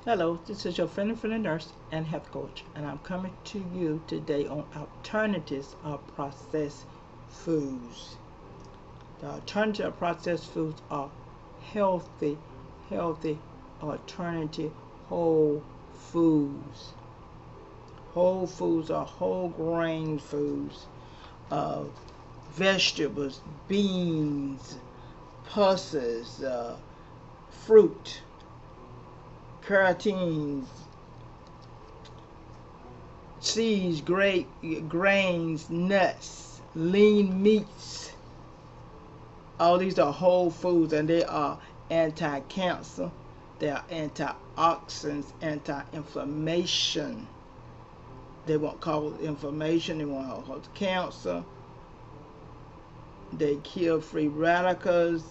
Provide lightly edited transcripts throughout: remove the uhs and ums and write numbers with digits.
Hello, this is your friendly nurse and health coach, and I'm coming to you today on alternatives of processed foods. The alternative processed foods are healthy, healthy alternative whole foods. Whole foods are whole grain foods, uh, vegetables, beans, pulses, fruit, carotenes, seeds, grains, nuts, lean meats. All these are whole foods and they are anti-cancer. They are antioxidants, anti-inflammation. They won't cause inflammation. They won't cause cancer. They kill free radicals,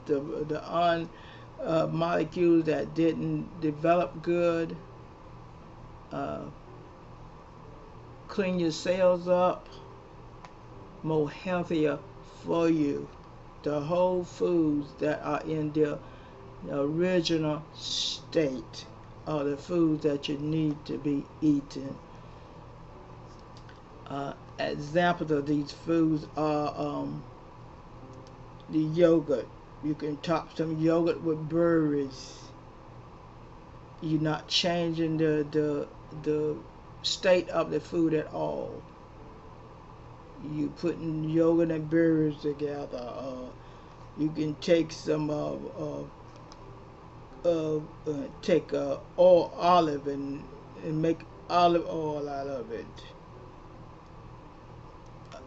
the molecules that didn't develop good. Uh, Clean your cells up, more healthier for you. The whole foods that are in their original state are the foods that you need to be eating. Examples of these foods are the yogurt. You can top some yogurt with berries. You're not changing the state of the food at all. You putting yogurt and berries together. You can take some take olive and make olive oil out of it.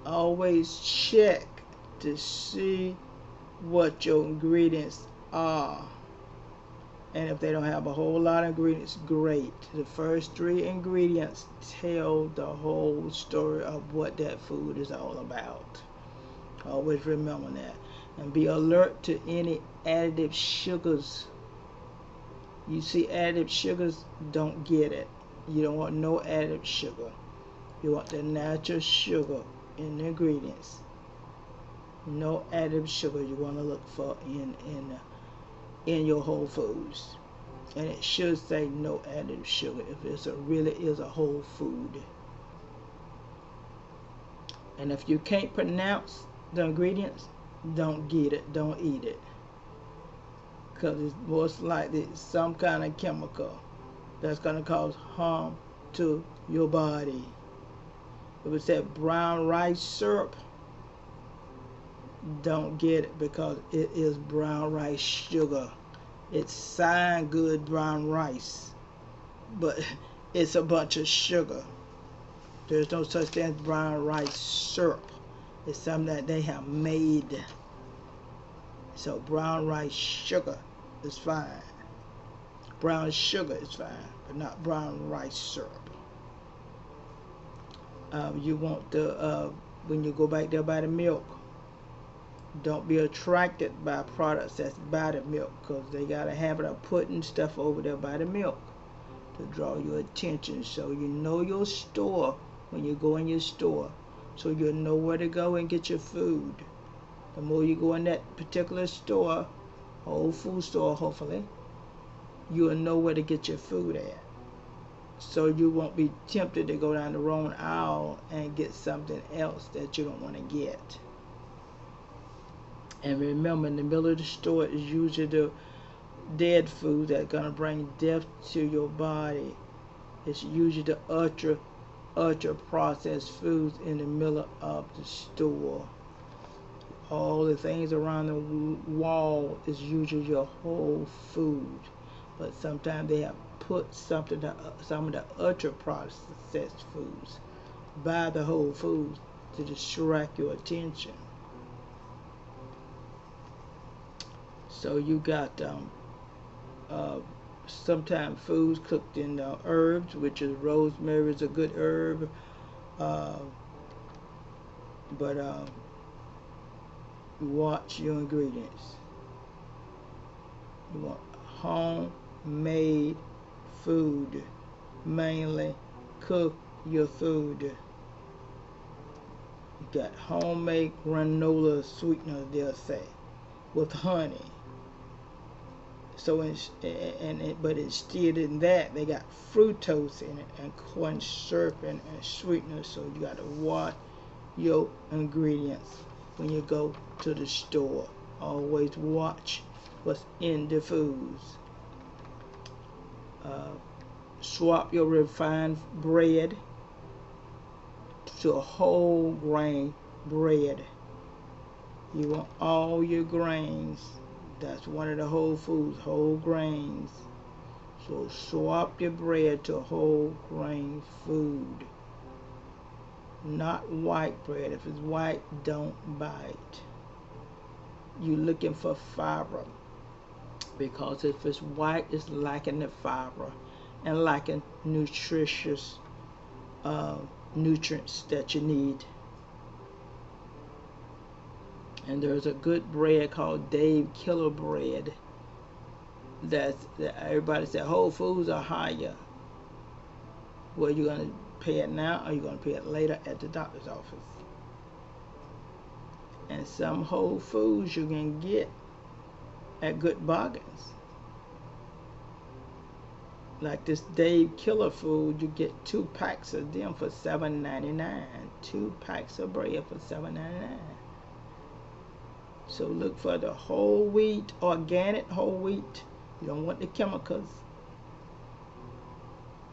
Always check to see what your ingredients are. And if they don't have a whole lot of ingredients, great. The first three ingredients tell the whole story of what that food is all about. Always remember that. And be alert to any additive sugars. You see additive sugars, don't get it. You don't want no additive sugar. You want the natural sugar in the ingredients. No additive sugar you want to look for in your whole foods. And it should say no added sugar if it really is a whole food. And if you can't pronounce the ingredients, don't get it, don't eat it, because it's most likely some kind of chemical that's going to cause harm to your body. If it said brown rice syrup, don't get it because it is brown rice sugar. It's signed good brown rice, but it's a bunch of sugar. There's no such thing as brown rice syrup. It's something that they have made. So brown rice sugar is fine. Brown sugar is fine, but not brown rice syrup. You want the when you go back there by the milk, don't be attracted by products that's by the milk, because they got a habit of putting stuff over there by the milk to draw your attention. So you know your store when you go in your store, so you'll know where to go and get your food. The more you go in that particular store, whole food store hopefully, you'll know where to get your food at. So you won't be tempted to go down the wrong aisle and get something else that you don't want to get. And remember, in the middle of the store is usually the dead food that's going to bring death to your body. It's usually the ultra processed foods in the middle of the store. All the things around the wall is usually your whole food. But sometimes they have put some of the ultra processed foods by the whole foods to distract your attention. So you got sometimes foods cooked in herbs, which is rosemary is a good herb, but watch your ingredients. You want homemade food. Mainly cook your food. You got homemade granola sweetener, they'll say, with honey. So but instead in that they got fructose in it and corn syrup and sweeteners. So you got to watch your ingredients when you go to the store. Always watch what's in the foods. Swap your refined bread to a whole grain bread. You want all your grains. That's one of the whole foods, whole grains. So swap your bread to a whole grain food. Not white bread. If it's white, don't buy it. You're looking for fiber, because if it's white, it's lacking the fiber and lacking nutritious nutrients that you need. And there's a good bread called Dave Killer bread that everybody said Whole Foods are higher. Well, you're going to pay it now or you're going to pay it later at the doctor's office. And some Whole Foods you can get at good bargains. Like this Dave Killer food, you get 2 packs of them for $7.99. 2 packs of bread for $7.99. So look for the whole wheat, organic whole wheat. You don't want the chemicals.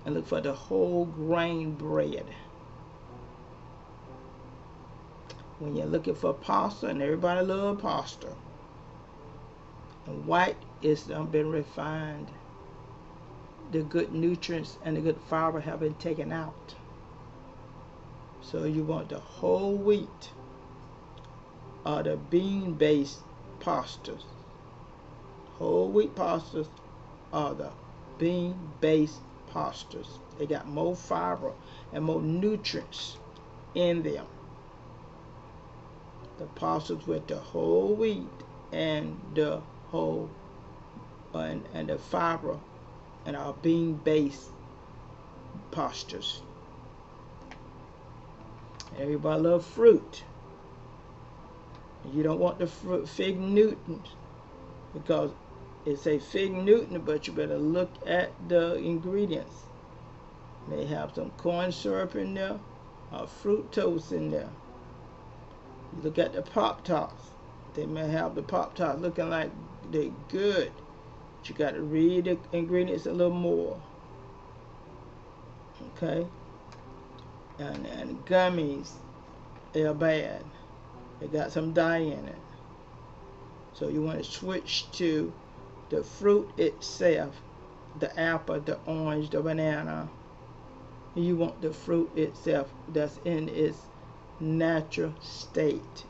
And look for the whole grain bread. When you're looking for pasta, and everybody loves pasta, and white is been refined. The good nutrients and the good fiber have been taken out. So you want the whole wheat or the bean-based pastas. Whole wheat pastas are the bean-based pastas. They got more fiber and more nutrients in them. The pastas with the whole wheat and the whole and the fiber and our bean-based pastas. Everybody loves fruit. You don't want the fruit, fig Newtons, because it say fig Newton, but you better look at the ingredients. They have some corn syrup in there, or fructose in there. You look at the Pop-Tarts. They may have the Pop-Tarts looking like they're good. But you got to read the ingredients a little more. Okay? And gummies, they're bad. They got some dye in it. So you want to switch to the fruit itself, the apple, the orange, the banana. You want the fruit itself that's in its natural state.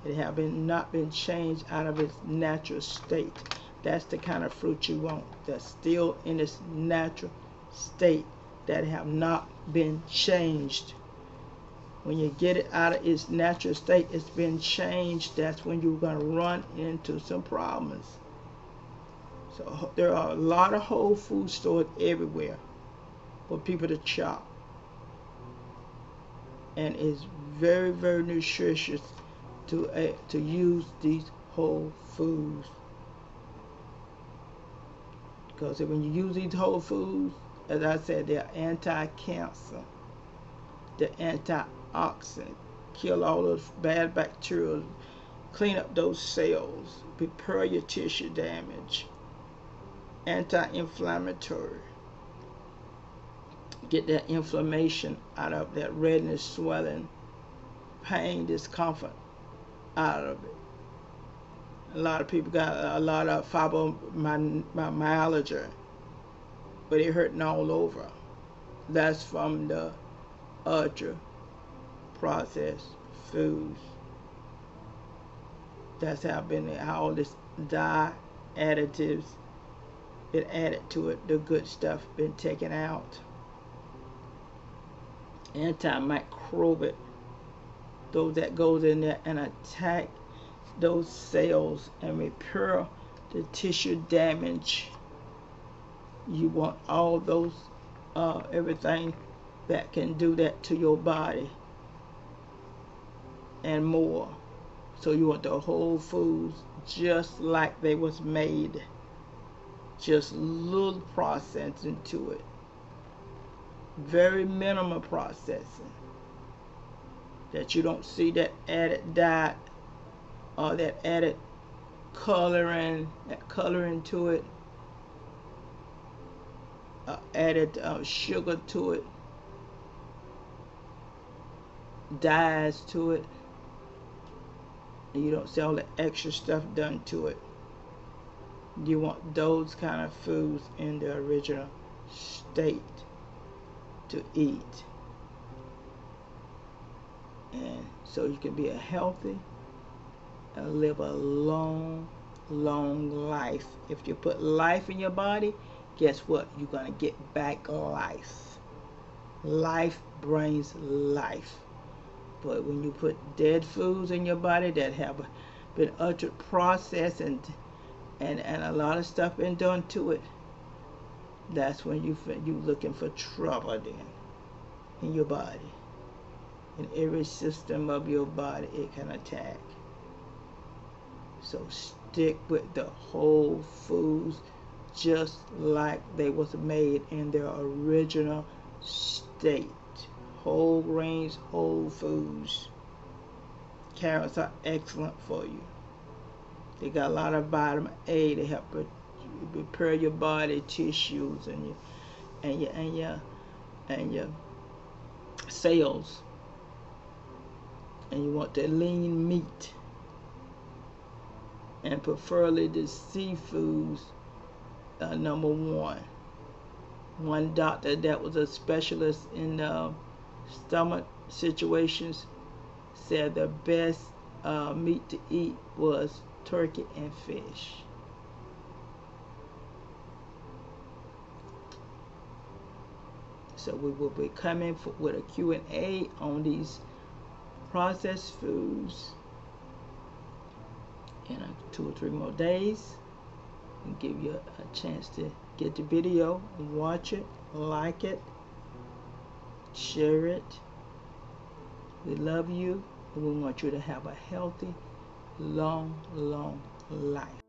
It have not been changed out of its natural state. That's the kind of fruit you want, that's still in its natural state, that have not been changed. When you get it out of its natural state, it's been changed. That's when you're going to run into some problems. So there are a lot of Whole Food stores everywhere for people to shop. And it's very, very nutritious to use these Whole Foods. Because when you use these Whole Foods, as I said, they're anti-cancer. They're antioxidant. Kill all those bad bacteria. Clean up those cells. Repair your tissue damage. Anti-inflammatory. Get that inflammation out of that redness, swelling, pain, discomfort out of it. A lot of people got a lot of fibromyalgia, but it hurting all over. That's from the ultra processed foods. That's how all this dye additives been added to it. The good stuff been taken out. Antimicrobial, those that goes in there and attack those cells and repair the tissue damage. You want all those everything that can do that to your body and more. So you want the Whole Foods just like they was made. Just little processing to it. Very minimal processing. That you don't see that added dye or that added coloring to it, added sugar to it, dyes to it, and you don't see all the extra stuff done to it. You want those kind of foods in their original state to eat, and so you can be a healthy and live a long life. If you put life in your body, guess what? You're gonna get back life. Life brings life. But when you put dead foods in your body that have been ultra processed and a lot of stuff been done to it, that's when you looking for trouble then in your body. In every system of your body it can attack. So stick with the whole foods just like they was made in their original state. Whole grains, whole foods. Carrots are excellent for you. They got a lot of vitamin A to help repair your body tissues and your cells. And you want the lean meat, and preferably the seafoods. Number one doctor that was a specialist in stomach situations said the best meat to eat was turkey and fish. So we will be coming with a Q&A on these processed foods in 2 or 3 more days, and give you a chance to get the video, watch it, like it, share it. We love you, and we want you to have a healthy, long life.